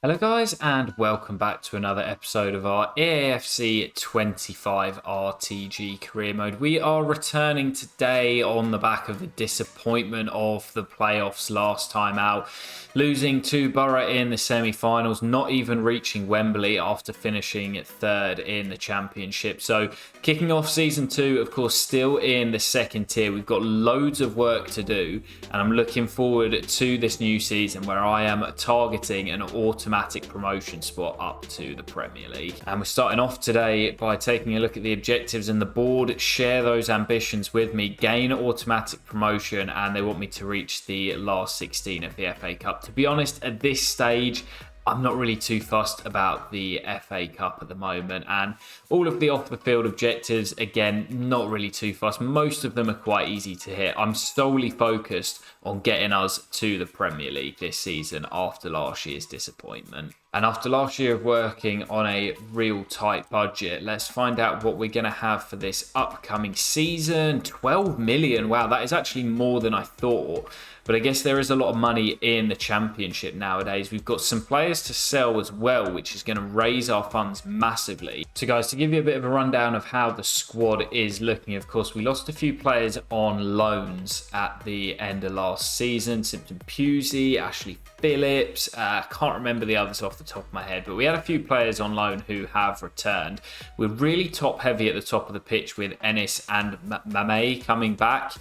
Hello guys and welcome back to another episode of our EAFC 25 RTG career mode. We are returning today on the back of the disappointment of the playoffs last time out, losing to Borough in the semi-finals, not even reaching Wembley after finishing third in the championship. So kicking off season 2, of course, still in the second tier. We've got loads of work to do and I'm looking forward to this new season where I am targeting an automatic promotion spot up to the Premier League. And we're starting off today by taking a look at the objectives and the board. Share those ambitions with me, gain automatic promotion, and they want me to reach the last 16 of the FA Cup. To be honest, at this stage, I'm not really too fussed about the FA Cup at the moment, and all of the off the field objectives, again, not really too fussed. Most of them are quite easy to hit. I'm solely focused on getting us to the Premier League this season after last year's disappointment. And after last year of working on a real tight budget, let's find out what we're going to have for this upcoming season. 12 million. Wow, that is actually more than I thought. But I guess there is a lot of money in the championship nowadays. We've got some players to sell as well, which is going to raise our funds massively. So guys, to give you a bit of a rundown of how the squad is looking, of course, we lost a few players on loans at the end of last season. Simpson Pusey, Ashley Phillips, can't remember the others off the top of my head, but we had a few players on loan who have returned. We're really top heavy at the top of the pitch with Ennis and Mame coming back.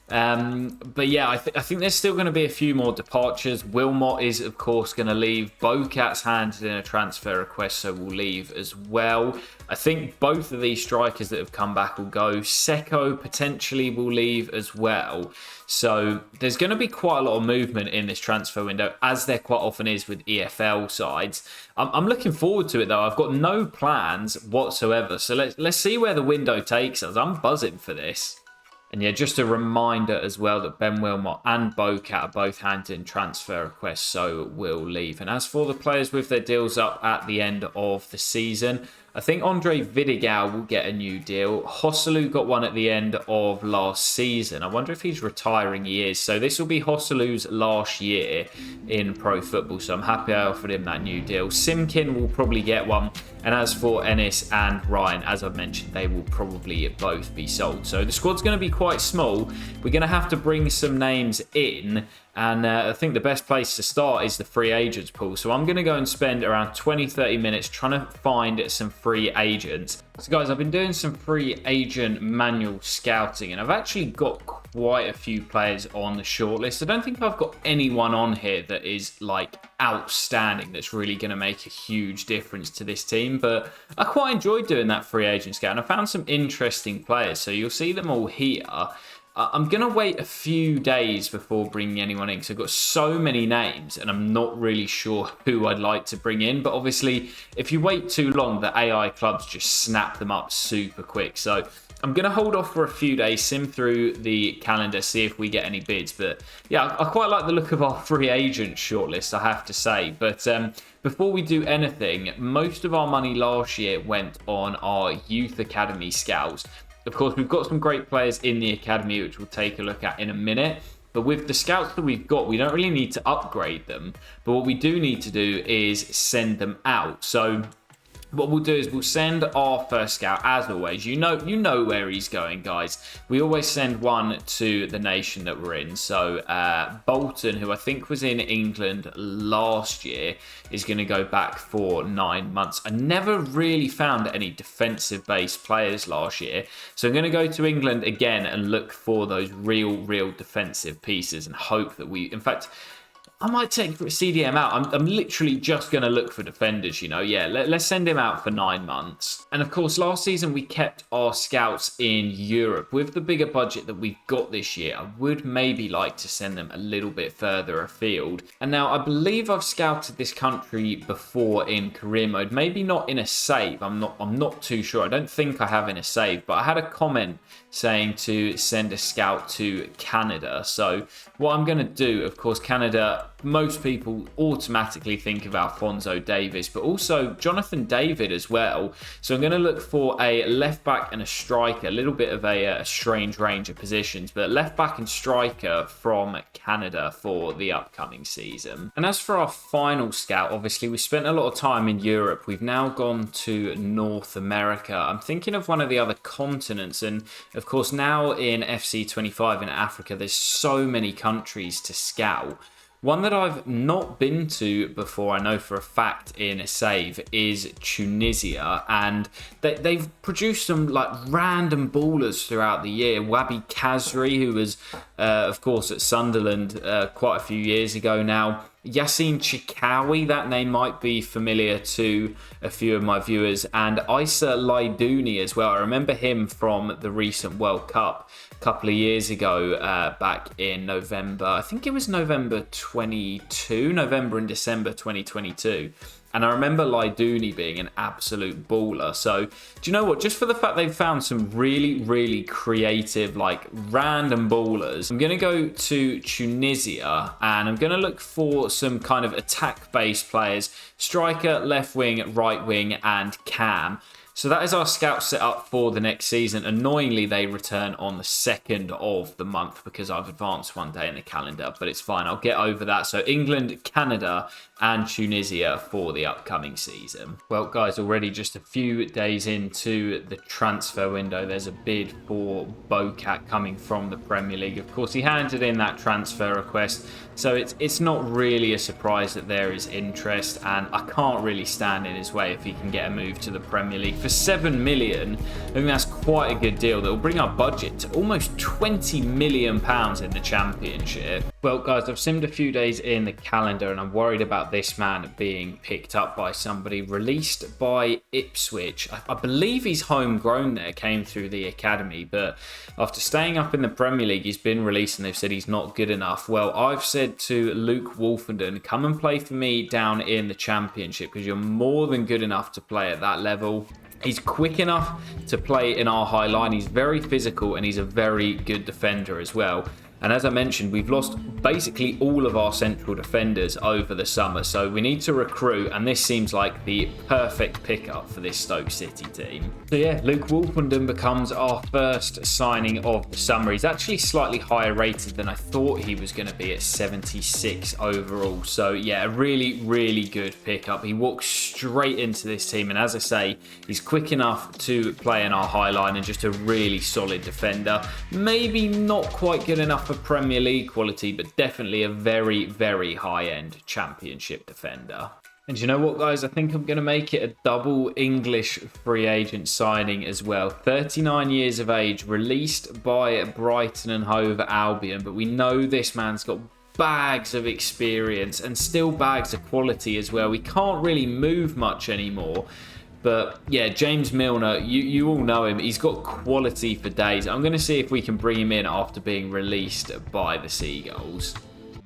But yeah, I think there's still going to be a few more departures. Wilmot is, of course, going to leave. Bocat's handed in a transfer request, so will leave as well. I think both of these strikers that have come back will go. Seko potentially will leave as well. So there's going to be quite a lot of movement in this transfer window, as there quite often is with EFL sides. I'm looking forward to it, though. I've got no plans whatsoever. So let's see where the window takes us. I'm buzzing for this. And yeah, just a reminder as well that Ben Wilmot and Bocat are both handed in transfer requests, so will leave. And as for the players with their deals up at the end of the season, I think Andre Vidigal will get a new deal. Hosselu got one at the end of last season. I wonder if he's retiring. He is. So this will be Hosselu's last year in pro football. So I'm happy I offered him that new deal. Simkin will probably get one. And as for Ennis and Ryan, as I've mentioned, they will probably both be sold. So the squad's going to be quite small. We're going to have to bring some names in. And I think the best place to start is the free agents pool. So I'm going to go and spend around 20-30 minutes trying to find some free agents. So guys, I've been doing some free agent manual scouting and I've actually got quite a few players on the shortlist. I don't think I've got anyone on here that is like outstanding, that's really going to make a huge difference to this team. But I quite enjoyed doing that free agent scout and I found some interesting players. So you'll see them all here. I'm going to wait a few days before bringing anyone in because I've got so many names and I'm not really sure who I'd like to bring in. But obviously, if you wait too long, the AI clubs just snap them up super quick. So I'm going to hold off for a few days, sim through the calendar, see if we get any bids. But yeah, I quite like the look of our free agent shortlist, I have to say. But before we do anything, most of our money last year went on our youth academy scouts. Of course, we've got some great players in the academy, which we'll take a look at in a minute. But with the scouts that we've got, we don't really need to upgrade them. But what we do need to do is send them out. So what we'll do is we'll send our first scout, as always. You know where he's going, guys. We always send one to the nation that we're in. So Bolton, who I think was in England last year, is going to go back for 9 months. I never really found any defensive-based players last year. So I'm going to go to England again and look for those real defensive pieces and hope that we... In fact, I might take CDM out. I'm literally just going to look for defenders, you know. Yeah, let's send him out for 9 months. And of course, last season we kept our scouts in Europe. With the bigger budget that we've got this year, I would maybe like to send them a little bit further afield. And now I believe I've scouted this country before in career mode. Maybe not in a save. I'm not too sure. I don't think I have in a save, but I had a comment saying to send a scout to Canada. So what I'm going to do, of course, Canada most people automatically think of Alphonso Davies, but also Jonathan David as well. So I'm going to look for a left back and a striker, a little bit of a strange range of positions, but left back and striker from Canada for the upcoming season. And as for our final scout, obviously we spent a lot of time in Europe. We've now gone to North America. I'm thinking of one of the other continents, and of course now in FC25 in Africa, there's so many countries to scout. One that I've not been to before, I know for a fact in Save, is Tunisia, and they've produced some like random ballers throughout the year. Wabi Kazri, who was of course at Sunderland quite a few years ago now. Yassine Chikawi, that name might be familiar to a few of my viewers, and Issa Laidouni as well. I remember him from the recent World Cup a couple of years ago, back in November. I think it was November and December 2022. And I remember Laidouni being an absolute baller. So, do you know what? Just for the fact they've found some really, really creative, like random ballers, I'm going to go to Tunisia and I'm going to look for some kind of attack-based players. Striker, left wing, right wing, and cam. So that is our scout setup for the next season. Annoyingly, they return on the 2nd of the month because I've advanced one day in the calendar, but it's fine. I'll get over that. So England, Canada, and Tunisia for the upcoming season. Well, guys, already just a few days into the transfer window, there's a bid for Bocat coming from the Premier League. Of course, he handed in that transfer request, so it's not really a surprise that there is interest, and I can't really stand in his way if he can get a move to the Premier League. For 7 million, I think that's quite a good deal that will bring our budget to almost £20 million in the Championship. Well, guys, I've simmed a few days in the calendar and I'm worried about this man being picked up by somebody. Released by Ipswich. I believe he's homegrown there, came through the academy, but after staying up in the Premier League, he's been released and they've said he's not good enough. Well, I've said to Luke Wolfenden, come and play for me down in the Championship because you're more than good enough to play at that level. He's quick enough to play in our high line. He's very physical and he's a very good defender as well. And as I mentioned, we've lost basically all of our central defenders over the summer. So we need to recruit, and this seems like the perfect pickup for this Stoke City team. So yeah, Luke Wolfenden becomes our first signing of the summer. He's actually slightly higher rated than I thought he was going to be at 76 overall. So yeah, a really, really good pickup. He walks straight into this team. And as I say, he's quick enough to play in our high line and just a really solid defender. Maybe not quite good enough for Premier League quality, but definitely a very, very high-end Championship defender. And you know what, guys? I think I'm going to make it a double English free agent signing as well. 39 years of age, released by Brighton and Hove Albion, but we know this man's got bags of experience and still bags of quality as well. We can't really move much anymore. But yeah, James Milner, you all know him. He's got quality for days. I'm going to see if we can bring him in after being released by the Seagulls.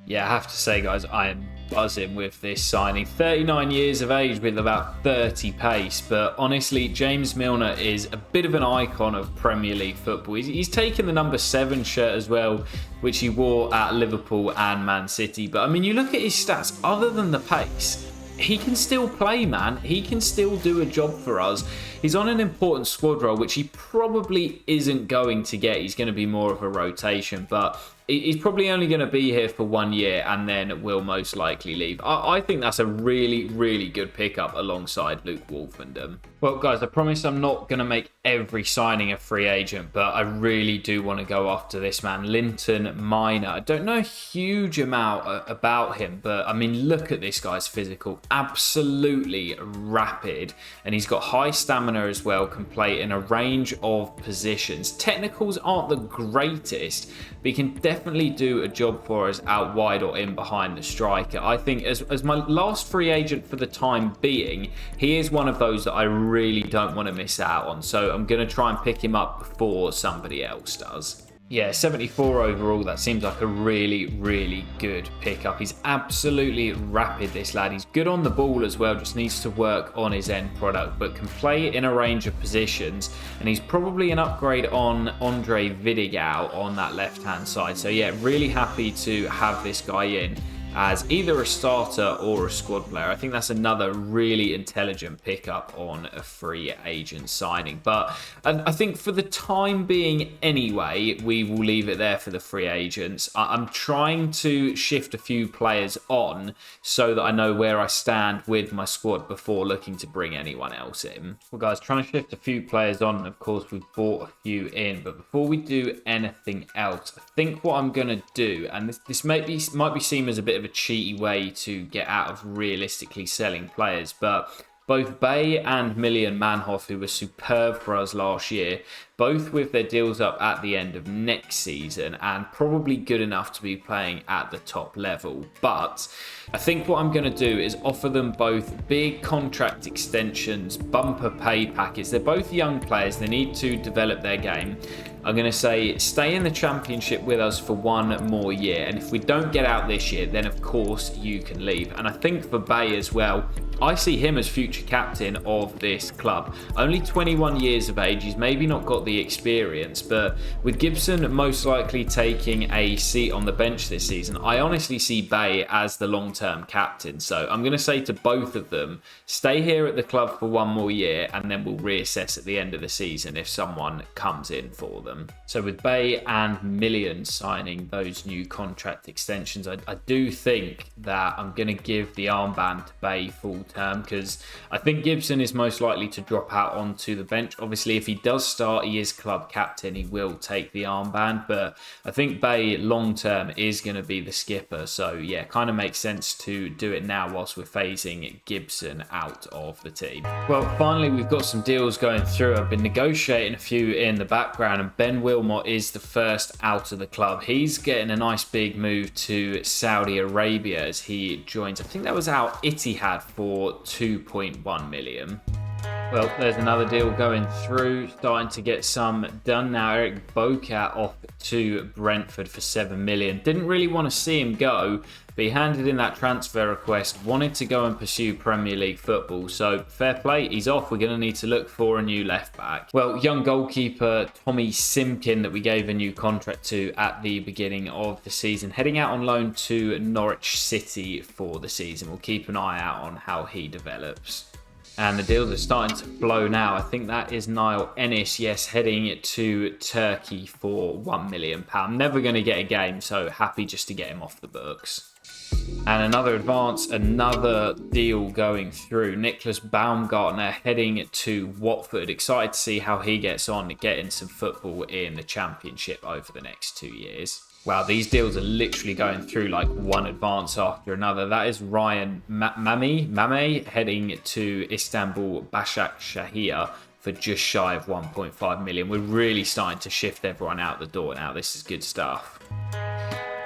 Yeah, I have to say, guys, I am buzzing with this signing. 39 years of age with about 30 pace. But honestly, James Milner is a bit of an icon of Premier League football. He's taken the number 7 shirt as well, which he wore at Liverpool and Man City. But I mean, you look at his stats, other than the pace, he can still play, man. He can still do a job for us. He's on an important squad role, which he probably isn't going to get. He's going to be more of a rotation, but he's probably only going to be here for 1 year and then will most likely leave. I think that's a really, really good pickup alongside Luke Wolfenden. Well, guys, I promise I'm not going to make every signing a free agent, but I really do want to go after this man, Linton Minor. I don't know a huge amount about him, but I mean, look at this guy's physical. Absolutely rapid, and he's got high stamina as well, can play in a range of positions. Technicals aren't the greatest, but he can definitely do a job for us out wide or in behind the striker. I think as my last free agent for the time being, he is one of those that I really don't want to miss out on. So I'm going to try and pick him up before somebody else does. Yeah, 74 overall, that seems like a really, really good pickup. He's absolutely rapid, this lad. He's good on the ball as well, just needs to work on his end product, but can play in a range of positions. And he's probably an upgrade on Andre Vidigal on that left-hand side. So yeah, really happy to have this guy in. as either a starter or a squad player. I think that's another really intelligent pickup on a free agent signing. But I think for the time being anyway, we will leave it there for the free agents. I'm trying to shift a few players on so that I know where I stand with my squad before looking to bring anyone else in. Well, guys, trying to shift a few players on, and of course we've brought a few in. But before we do anything else, I think what I'm going to do, and this might be seen as a bit of a cheaty way to get out of realistically selling players, but both Bay and Million Manhoff, who were superb for us last year, both with their deals up at the end of next season and probably good enough to be playing at the top level. But I think what I'm going to do is offer them both big contract extensions, bumper pay packets. They're both young players. They need to develop their game. I'm going to say stay in the championship with us for one more year. And if we don't get out this year, then of course you can leave. And I think for Bay as well, I see him as future captain of this club. Only 21 years of age. He's maybe not got the experience, but with Gibson most likely taking a seat on the bench this season, I honestly see Bay as the long-term captain. So I'm going to say to both of them, stay here at the club for one more year, and then we'll reassess at the end of the season if someone comes in for them. So with Bay and Million signing those new contract extensions, I do think that I'm going to give the armband to Bay full term, because I think Gibson is most likely to drop out onto the bench. Obviously, if he does start, he is club captain, he will take the armband, but I think Bay long term is going to be the skipper. So yeah, kind of makes sense to do it now whilst we're phasing Gibson out of the team. Well, finally we've got some deals going through. I've been negotiating a few in the background, and Ben Wilmot is the first out of the club. He's getting a nice big move to Saudi Arabia as he joins, I think that was Al Ittihad, for 2.1 million. Well, there's another deal going through, starting to get some done now. Eric Bocat off to Brentford for 7 million. Didn't really want to see him go, but he handed in that transfer request, wanted to go and pursue Premier League football. So fair play, he's off. We're going to need to look for a new left back. Well, young goalkeeper Tommy Simpkin, that we gave a new contract to at the beginning of the season, heading out on loan to Norwich City for the season. We'll keep an eye out on how he develops. And the deals are starting to flow now. I think that is Niall Ennis, yes, heading to Turkey for £1 million. Never going to get a game, so happy just to get him off the books. And another advance, another deal going through. Nicholas Baumgartner heading to Watford. Excited to see how he gets on getting some football in the Championship over the next 2 years. Wow, these deals are literally going through like one advance after another. That is Ryan Mame heading to Istanbul Başakşehir for just shy of 1.5 million. We're really starting to shift everyone out the door now. This is good stuff.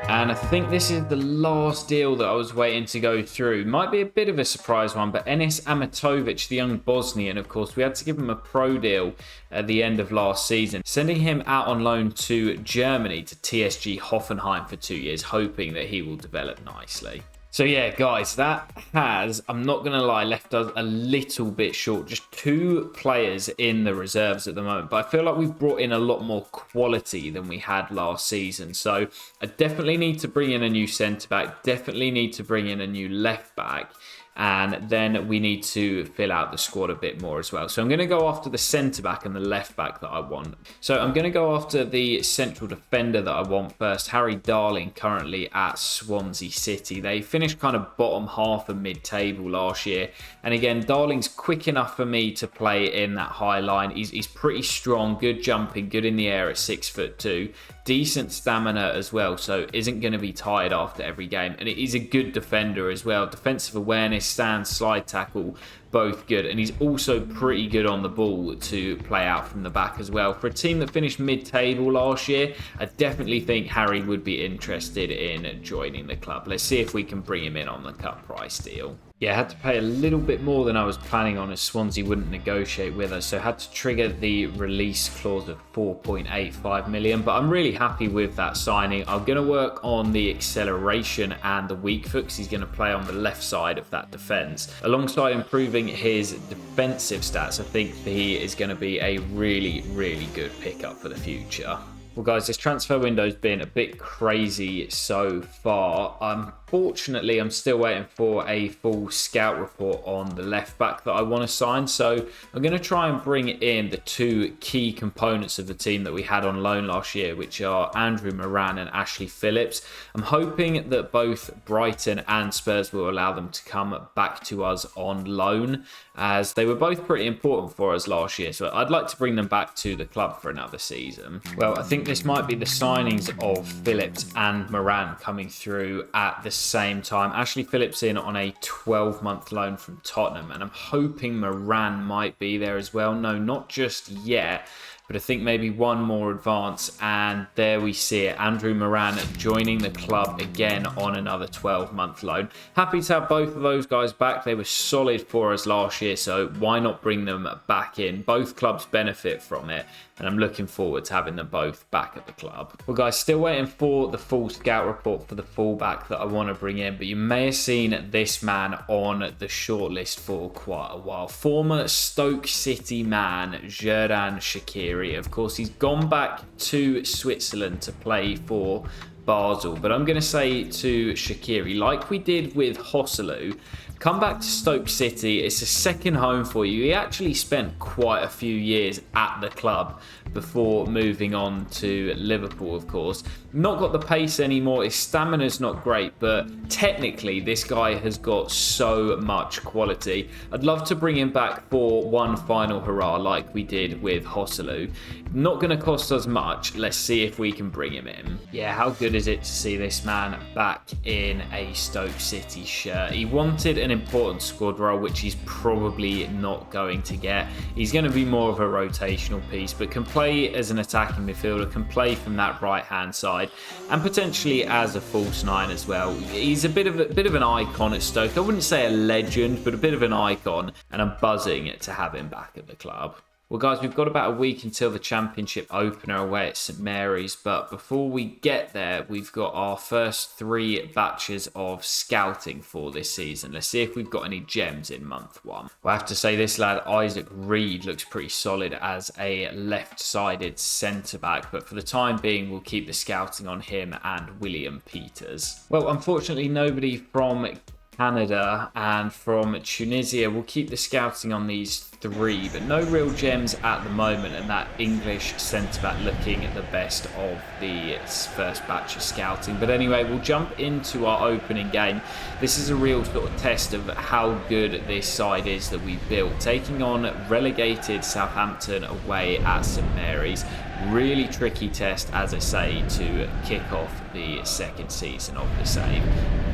And I think this is the last deal that I was waiting to go through. Might be a bit of a surprise one, but Enis Amatovic, the young Bosnian, of course, we had to give him a pro deal at the end of last season, sending him out on loan to Germany, to TSG Hoffenheim for 2 years, hoping that he will develop nicely. So yeah, guys, that has, I'm not going to lie, left us a little bit short. Just 2 players in the reserves at the moment. But I feel like we've brought in a lot more quality than we had last season. So I definitely need to bring in a new centre-back. Definitely need to bring in a new left-back. And then we need to fill out the squad a bit more as well. So I'm going to go after the centre-back and the left-back that I want. So I'm going to go after the central defender that I want first. Harry Darling, currently at Swansea City. They finished kind of bottom half of mid-table last year. And again, Darling's quick enough for me to play in that high line. He's pretty strong, good jumping, good in the air at 6'2". Decent stamina as well, so isn't going to be tired after every game. And he's a good defender as well. Defensive awareness, stand, slide tackle, both good. And he's also pretty good on the ball to play out from the back as well. For a team that finished mid-table last year, I definitely think Harry would be interested in joining the club. Let's see if we can bring him in on the cut price deal. Yeah, I had to pay a little bit more than I was planning on, as Swansea wouldn't negotiate with us. So I had to trigger the release clause of 4.85 million. But I'm really happy with that signing. I'm going to work on the acceleration and the weak foot, because he's going to play on the left side of that defence. Alongside improving his defensive stats, I think he is going to be a really, really good pickup for the future. Well, guys, this transfer window's been a bit crazy so far. I'm unfortunately, I'm still waiting for a full scout report on the left back that I want to sign. So I'm going to try and bring in the two key components of the team that we had on loan last year, which are Andrew Moran and Ashley Phillips. I'm hoping that both Brighton and Spurs will allow them to come back to us on loan, as they were both pretty important for us last year. So I'd like to bring them back to the club for another season. Well, I think this might be the signings of Phillips and Moran coming through at the same time. Ashley Phillips in on a 12-month loan from Tottenham, and I'm hoping Moran might be there as well. No, not just yet, but I think maybe one more advance, and there we see it. Andrew Moran joining the club again on another 12-month loan. Happy to have both of those guys back. They were solid for us last year, so why not bring them back in? Both clubs benefit from it, and I'm looking forward to having them both back at the club. Well, guys, still waiting for the full scout report for the fullback that I want to bring in, but you may have seen this man on the shortlist for quite a while. Former Stoke City man, Xherdan Shaqiri. Of course, he's gone back to Switzerland to play for Basel, but I'm going to say to Shaqiri, like we did with Joselu, come back to Stoke City. It's a second home for you. He actually spent quite a few years at the club before moving on to Liverpool, of course. Not got the pace anymore. His stamina's not great, but technically this guy has got so much quality. I'd love to bring him back for one final hurrah like we did with Joselu. Not going to cost us much. Let's see if we can bring him in. Yeah, how good is it to see this man back in a Stoke City shirt? He wanted an important squad role, which he's probably not going to get. He's going to be more of a rotational piece, but can play as an attacking midfielder, can play from that right-hand side, and potentially as a false nine as well. He's a bit of an icon at Stoke. I wouldn't say a legend, but a bit of an icon, and I'm buzzing to have him back at the club. Well, guys, we've got about a week until the Championship opener away at St Mary's, but before we get there, we've got our first 3 batches of scouting for this season. Let's see if we've got any gems in month 1. Well, I have to say this lad, Isaac Reed, looks pretty solid as a left-sided centre-back, but for the time being, we'll keep the scouting on him and William Peters. Well, unfortunately, nobody from Canada and from Tunisia. We'll keep the scouting on these 3, but no real gems at the moment, and that English centre-back looking at the best of the first batch of scouting. But anyway, we'll jump into our opening game. This is a real sort of test of how good this side is that we built, taking on relegated Southampton away at St Mary's. Really tricky test, as I say, to kick off the second season of the save.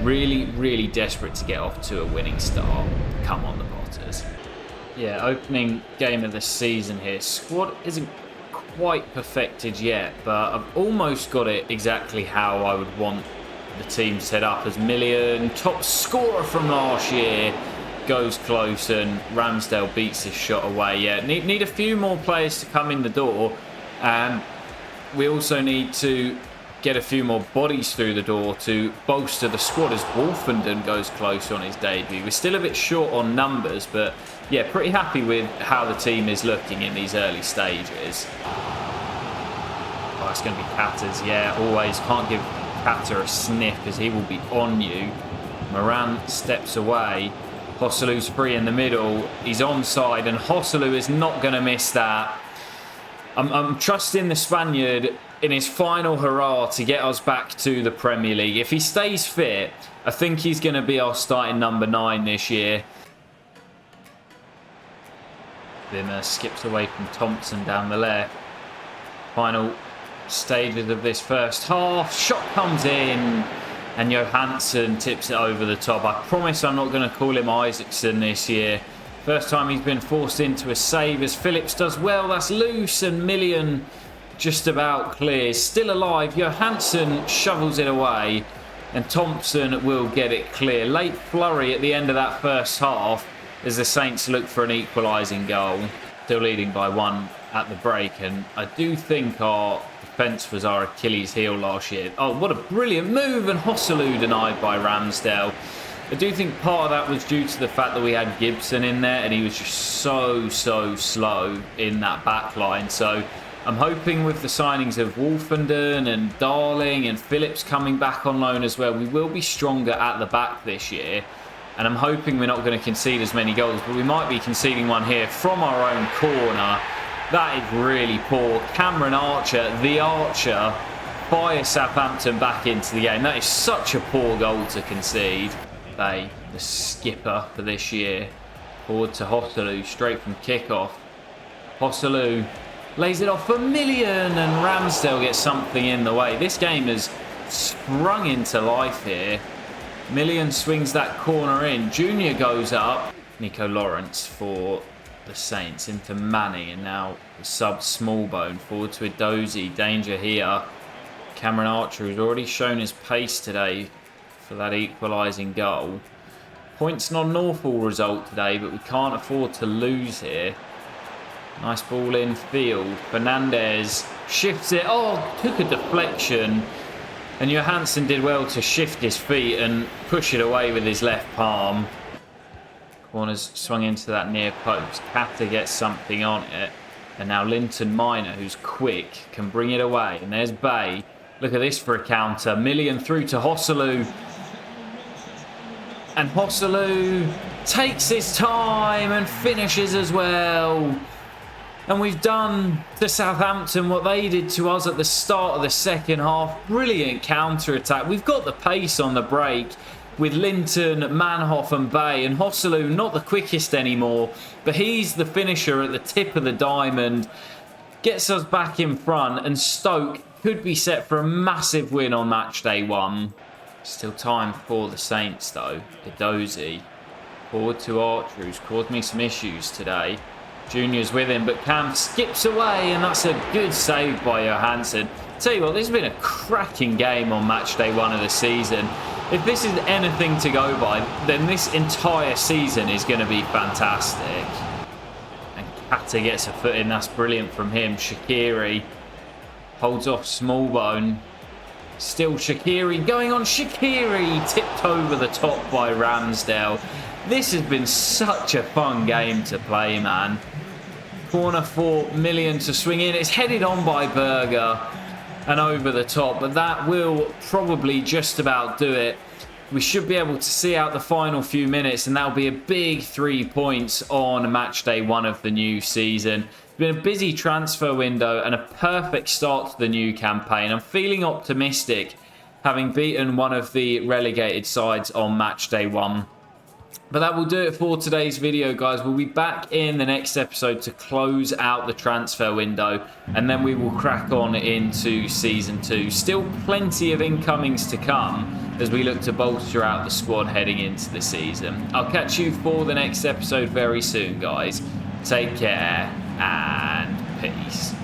Really desperate to get off to a winning start. Come on, the Potters. Yeah, opening game of the season here. Squad isn't quite perfected yet, but I've almost got it exactly how I would want the team set up. As Million, top scorer from last year, goes close, and Ramsdale beats his shot away. Yeah, need a few more players to come in the door. And we also need to get a few more bodies through the door to bolster the squad as Wolfenden goes close on his debut. We're still a bit short on numbers, but yeah, pretty happy with how the team is looking in these early stages. Oh, it's going to be Catters. Yeah, always can't give Catter a sniff as he will be on you. Moran steps away. Joselu's free in the middle. He's onside, and Joselu is not going to miss that. I'm trusting the Spaniard in his final hurrah to get us back to the Premier League. If he stays fit, I think he's going to be our starting number 9 this year. Wimmer skips away from Thompson down the left. Final stages of this first half. Shot comes in, and Johansson tips it over the top. I promise I'm not going to call him Isaacson this year. First time he's been forced into a save as Phillips does well. That's loose, and Million just about clears. Still alive. Johansson shovels it away, and Thompson will get it clear. Late flurry at the end of that first half as the Saints look for an equalising goal. Still leading by 1 at the break, and I do think our defence was our Achilles heel last year. Oh, what a brilliant move, and Joselu denied by Ramsdale. I do think part of that was due to the fact that we had Gibson in there, and he was just so slow in that back line. So I'm hoping with the signings of Wolfenden and Darling and Phillips coming back on loan as well, we will be stronger at the back this year. And I'm hoping we're not going to concede as many goals, but we might be conceding one here from our own corner. That is really poor. Cameron Archer, the Archer, fires Southampton back into the game. That is such a poor goal to concede. Bay, the skipper for this year. Forward to Hosselu, straight from kickoff. Hosselu lays it off for Million, and Ramsdale gets something in the way. This game has sprung into life here. Million swings that corner in. Junior goes up. Nico Lawrence for the Saints into Manning, and now the sub Smallbone forward to Edozie. Danger here. Cameron Archer has already shown his pace today for that equalising goal. Points not an awful result today, but we can't afford to lose here. Nice ball in field. Fernandez shifts it. Oh, took a deflection. And Johansson did well to shift his feet and push it away with his left palm. Corner's swung into that near post. Kata gets something on it. And now Linton Minor, who's quick, can bring it away. And there's Bay. Look at this for a counter. Million through to Hosselu. And Hosselu takes his time and finishes as well. And we've done to Southampton what they did to us at the start of the second half. Brilliant counter-attack. We've got the pace on the break with Linton, Manhoff and Bay. And Hosselu, not the quickest anymore, but he's the finisher at the tip of the diamond. Gets us back in front, and Stoke could be set for a massive win on match day 1. Still time for the Saints though. Edozie forward to Archer, who's caused me some issues today. Junior's with him, but Cam skips away, and that's a good save by Johansson. Tell you what, this has been a cracking game on match day 1 of the season. If this is anything to go by, then this entire season is going to be fantastic. And Kata gets a foot in, that's brilliant from him. Shaqiri holds off Smallbone. Still Shaqiri going on. Shaqiri tipped over the top by Ramsdale. This has been such a fun game to play, man. Corner for Million to swing in. It's headed on by Berger and over the top, but that will probably just about do it. We should be able to see out the final few minutes, and that'll be a big 3 points on match day 1 of the new season. It's been a busy transfer window and a perfect start to the new campaign. I'm feeling optimistic, having beaten one of the relegated sides on match day 1. But that will do it for today's video, guys. We'll be back in the next episode to close out the transfer window, and then we will crack on into Season 2. Still plenty of incomings to come as we look to bolster out the squad heading into the season. I'll catch you for the next episode very soon, guys. Take care and peace.